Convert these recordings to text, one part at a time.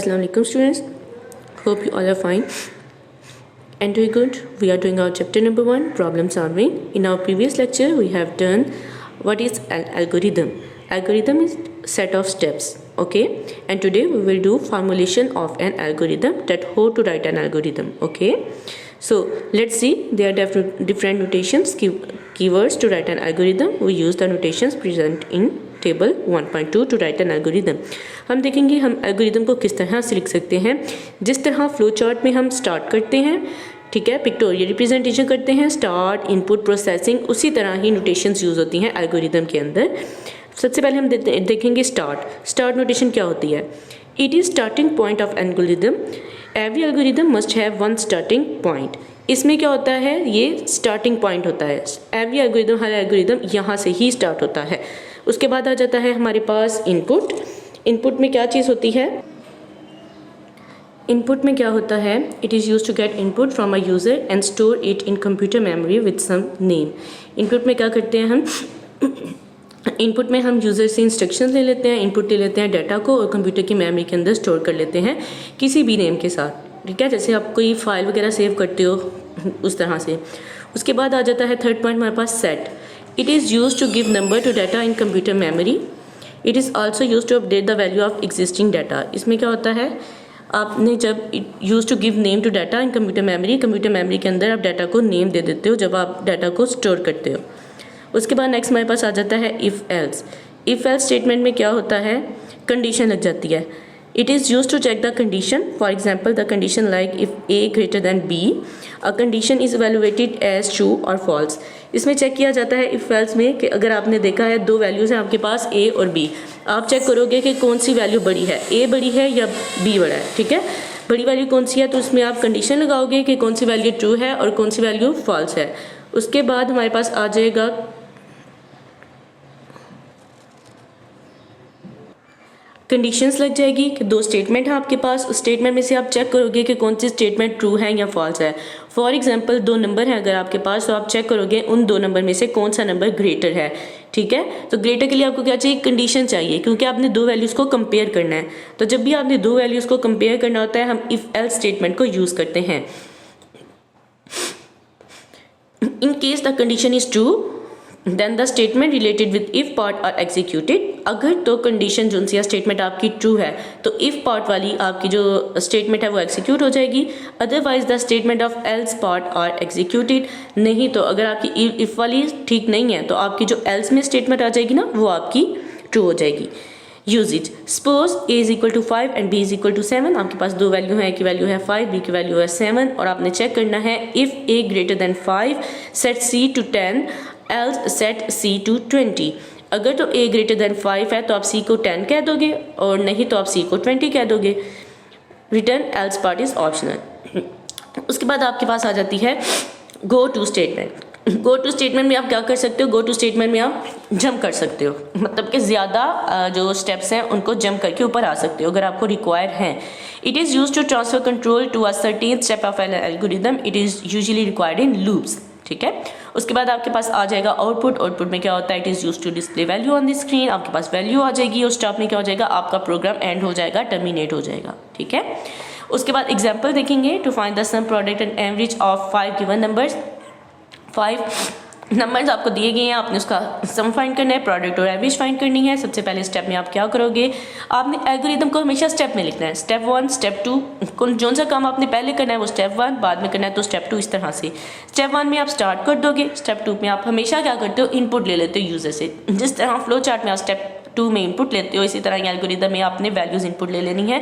Assalamu alaikum students. Hope you all are fine and doing good. We are doing our chapter number 1, problem solving. In our previous lecture we have done what is an algorithm. Algorithm is set of steps, okay, and today we will do formulation of an algorithm, that how to write an algorithm, okay. So let's see, there are different notations, keywords to write an algorithm. We use the notations present in table 1.2 to write an algorithm. हम देखेंगे हम algorithm को किस तरह से लिख सकते हैं. जिस तरह फ्लो चार्ट में हम स्टार्ट करते हैं, ठीक है, पिक्टोरियल रिप्रेजेंटेशन करते हैं, स्टार्ट, इनपुट, प्रोसेसिंग, उसी तरह ही नोटेशंस यूज़ होती हैं एल्गोरिदम के अंदर. सबसे पहले हम देखेंगे स्टार्ट नोटेशन क्या होती है. It is starting point of algorithm. Every algorithm must have one starting point. इसमें क्या होता है, ये स्टार्टिंग पॉइंट होता है. एवरी एल्गोरिदम, हर एल्गोरिदम यहाँ से ही स्टार्ट होता है. उसके बाद आ जाता है हमारे पास इनपुट. इनपुट में क्या चीज़ होती है, इनपुट में क्या होता है, it is use to get input from a user and store it in computer memory with some name. Input में क्या करते हैं हम, इनपुट में हम यूज़र से इंस्ट्रक्शन ले लेते हैं, इनपुट ले लेते हैं डाटा को और कंप्यूटर की मेमोरी के अंदर स्टोर कर लेते हैं किसी भी नेम के साथ, ठीक है, जैसे आप कोई फाइल वगैरह सेव करते हो उस तरह से. उसके बाद आ जाता है थर्ड पॉइंट हमारे पास set. It is used to give number to data in computer memory. It is also used to update the value of existing data. इसमें क्या होता है, आपने जब use to give name to data in computer memory के अंदर आप data को नेम दे देते हो जब आप डाटा को स्टोर करते हो. उसके बाद नेक्स्ट हमारे पास आ जाता है if else. If else statement में क्या होता है, कंडीशन लग जाती है. It is used to check the condition. For example, the condition like if A greater than B, a condition is evaluated as true or false. इसमें check किया जाता है if else में कि अगर आपने देखा है दो वैल्यूज़ हैं आपके पास A और B, आप चेक करोगे कि कौन सी वैल्यू बड़ी है, A बड़ी है या B बड़ा है, ठीक है. बड़ी वैल्यू कौन सी है तो उसमें आप कंडीशन लगाओगे कि कौन सी वैल्यू ट्रू है और कौन सी वैल्यू फॉल्स है. उसके बाद हमारे पास आ जाएगा कंडीशंस लग जाएगी कि दो स्टेटमेंट है आपके पास, उस स्टेटमेंट में से आप चेक करोगे कि कौन सी स्टेटमेंट ट्रू है या फॉल्स है. फॉर एग्जांपल दो नंबर हैं अगर आपके पास, तो आप चेक करोगे उन दो नंबर में से कौन सा नंबर ग्रेटर है, ठीक है. तो ग्रेटर के लिए आपको क्या चाहिए, कंडीशन चाहिए, क्योंकि आपने दो वैल्यूज़ को कंपेयर करना है. तो जब भी आपने दो वैल्यूज़ को कंपेयर करना होता है हम इफ़ एल्स स्टेटमेंट को यूज़ करते हैं. In case the condition is true then the statement related with if part are executed. अगर तो कंडीशन जो सी स्टेटमेंट आपकी ट्रू है तो इफ पार्ट वाली आपकी जो स्टेटमेंट है वो एग्जीक्यूट हो जाएगी. Otherwise the statement of else part are executed. नहीं तो अगर आपकी इफ वाली ठीक नहीं है तो आपकी जो एल्स में स्टेटमेंट आ जाएगी ना वो आपकी ट्रू हो जाएगी. Usage, suppose A is equal to 5 and B is equal to 7. आपके पास दो वैल्यू है, A की वैल्यू है 5, B की वैल्यू है 7, और आपने चेक करना है if A greater than 5 set C to 10 else set C to 20. अगर तो A ग्रेटर देन 5 है तो आप C को 10 कह दोगे और नहीं तो आप C को 20 कह दोगे. Return else part is optional. उसके बाद आपके पास आ जाती है go to statement. Go to statement में आप क्या कर सकते हो, गो टू स्टेटमेंट में आप जंप कर सकते हो, मतलब कि ज़्यादा जो स्टेप्स हैं उनको जंप करके ऊपर आ सकते हो अगर आपको रिक्वायर हैं. It is use to transfer control to a certain step of an algorithm. It is usually required in loops, ठीक है. उसके बाद आपके पास आ जाएगा आउटपुट. आउटपुट में क्या होता है, it is use to display value on the screen. आपके पास वैल्यू आ जाएगी और स्टॉप में क्या हो जाएगा, आपका प्रोग्राम एंड हो जाएगा, टर्मिनेट हो जाएगा, ठीक है. उसके बाद एग्जाम्पल देखेंगे. To find the sum product and average of 5 given numbers. 5 numbers आपको दिए गए हैं, आपने उसका सम फाइंड करना है, प्रोडक्ट और एवरेज फाइंड करनी है. सबसे पहले स्टेप में आप क्या करोगे, आपने एल्गोरिदम को हमेशा स्टेप में लिखना है. स्टेप 1, स्टेप 2, जो सा काम आपने पहले करना है वो स्टेप 1, बाद में करना है तो स्टेप 2, इस तरह से. स्टेप 1 में आप स्टार्ट कर दोगे. स्टेप 2 में आप हमेशा क्या करते हो, इनपुट ले लेते हो यूजर से. जिस तरह फ्लो चार्ट में आप स्टेप 2 में इनपुट लेते हो, इसी तरह एल्गोरिदम में आपने वैल्यूज इनपुट ले लेनी है.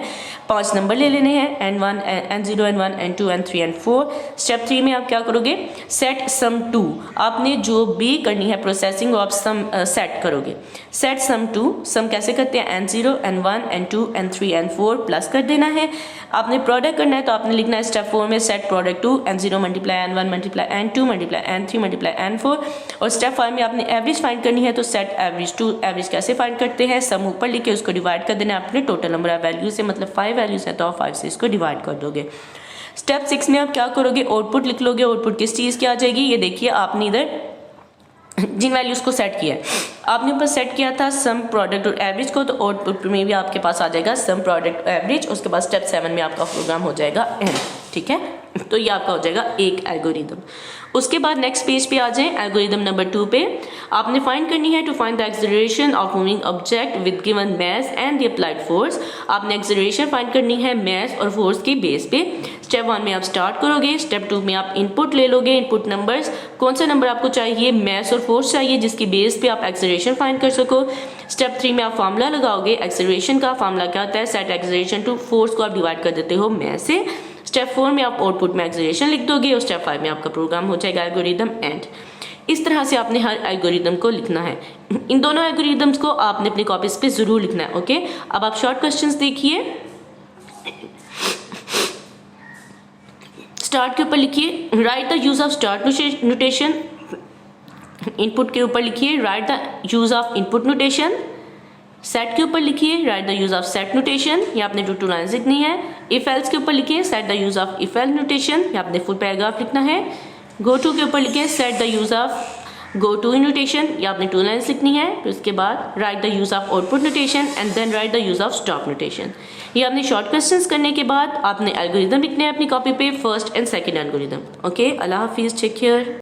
5 नंबर ले लेने हैं, N1, N0, N1, N2, N3, N4. Step 3 में आप क्या करोगे, सेट सम 2. आपने जो भी करनी है प्रोसेसिंग वो आप सम सेट करोगे. सेट सम 2, सम कैसे करते हैं, N0, N1, N2, N3, N4 plus कर देना है. आपने प्रोडक्ट करना है तो आपने लिखना है स्टेप 4 में set product 2, N0 multiply N1 multiply N2 multiply N3 multiply N4. और स्टेप 5 में आपने एवरेज फाइंड करनी है तो सेट एवरेज 2. एवरेज कैसे फाइंड करते हैं, सम ऊपर लिख के उसको डिवाइड कर देना अपने टोटल नंबर ऑफ वैल्यू से, मतलब 5 वैल्यूज हैं तो आप 5 से इसको डिवाइड कर दोगे. स्टेप 6 में आप क्या करोगे, आउटपुट लिख लोगे. आउटपुट किस चीज़ की आ जाएगी, ये देखिए आपने इधर जिन वैल्यूज़ को सेट किया है, आपने ऊपर सेट किया था सम प्रोडक्ट और एवरेज को, तो आउटपुट में भी आपके पास आ जाएगा सम प्रोडक्ट एवरेज। उसके बाद स्टेप 7 में आपका प्रोग्राम हो जाएगा एंड। ठीक है, तो ये आपका हो जाएगा एक एल्गोरिदम। उसके बाद नेक्स्ट पेज पे आ जाएं, एल्गोरिदम नंबर 2 पे आपने फाइंड करनी है to find the acceleration of moving object with given mass and the applied force. आपने एक्सेलरेशन फाइंड करनी है मास और फोर्स के बेस पे। स्टेप 1 में आप स्टार्ट करोगे, स्टेप 2 में आप इनपुट ले लोगे, इनपुट नंबर्स, कौन सा नंबर आपको चाहिए, मास और फोर्स चाहिए जिसकी बेस पे आप एक्सेलरेशन फाइंड कर सको। स्टेप 3 में आप फार्मूला लगाओगे एक्सेलरेशन का। फार्मूला क्या होता है, सेट एक्सेलरेशन टू फोर्स को आप डिवाइड कर देते हो मास से। स्टेप 4 में आप आउटपुट में एक्सेलरेशन लिख दोगे और स्टेप 5 में आपका प्रोग्राम हो जाएगा एल्गोरिदम एंड। इस तरह से आपने हर एल्गोरिदम को लिखना है। इन दोनों एल्गोरिदम्स को आपने अपनी कॉपीज पे जरूर लिखना है। ओके, अब आप शॉर्ट क्वेश्चंस देखिए। स्टार्ट के ऊपर लिखिए right the use of start notation. Input के ऊपर लिखिए right the use of input notation. Set के ऊपर लिखिए right the use of set notation, ये आपने 2 लाइन्स लिखनी है। इफ एल्स के ऊपर लिखिए set the use of if else notation, ये आपने फुल पैराग्राफ लिखना है। गो टू के ऊपर लिखिए set the use of go to notation, ये आपने 2 लाइन्स लिखनी है। फिर उसके बाद write the use of output notation and then write the use of stop notation. ये आपने शॉर्ट क्वेश्चंस करने के बाद आपने एल्गोरिदम लिखने हैं अपनी कॉपी पे, first and second algorithm. Okay, अल्लाह हाफिज, टेक केयर।